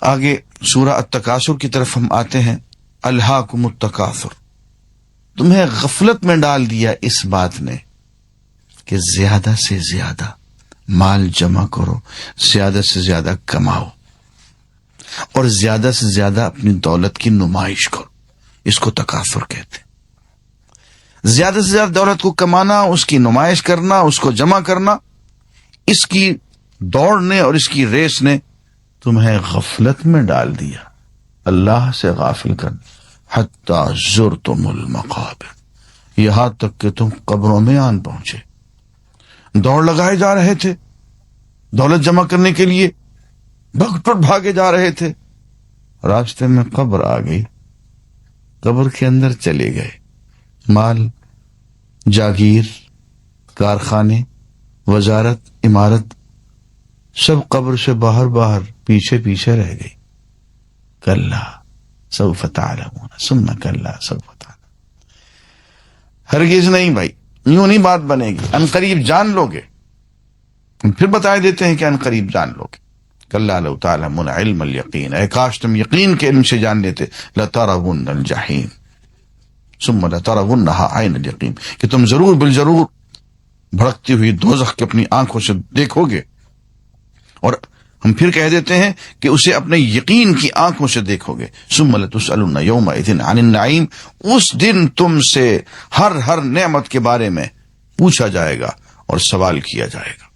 آگے سورہ التکاثر کی طرف ہم آتے ہیں. الہاکم التکاثر، تمہیں غفلت میں ڈال دیا اس بات نے کہ زیادہ سے زیادہ مال جمع کرو، زیادہ سے زیادہ کماؤ، اور زیادہ سے زیادہ اپنی دولت کی نمائش کرو. اس کو تکاثر کہتے ہیں. زیادہ سے زیادہ دولت کو کمانا، اس کی نمائش کرنا، اس کو جمع کرنا، اس کی دوڑ نے اور اس کی ریس نے تمہیں غفلت میں ڈال دیا، اللہ سے غافل کر. حتی زرتم المقابر، یہاں تک کہ تم قبروں میں آن پہنچے. دوڑ لگائے جا رہے تھے دولت جمع کرنے کے لیے، بھگ ٹٹ بھاگے جا رہے تھے، راستے میں قبر آ گئی، قبر کے اندر چلے گئے. مال، جاگیر، کارخانے، وزارت، عمارت، سب قبر سے باہر باہر پیچھے پیچھے رہ گئی. کلا سوف تعلمون ثم کلا سوف تعلمون. ہرگز نہیں بھائی، یوں نہیں بات بنے گی، ان قریب جان لو گے. پھر بتائے دیتے ہیں کہ ان قریب جان لو گے. کلا لو تعلمون علم الیقین، اے کاش تم یقین کے علم سے جان لیتے. لترون الجحیم ثم لترونها عین الیقین، کہ تم ضرور بالضرور بھڑکتی ہوئی دوزخ کے اپنی آنکھوں سے دیکھو گے. اور ہم پھر کہہ دیتے ہیں کہ اسے اپنے یقین کی آنکھوں سے دیکھو گے. ثم لتسألن یومئذ عن النعیم، اس دن تم سے ہر نعمت کے بارے میں پوچھا جائے گا اور سوال کیا جائے گا.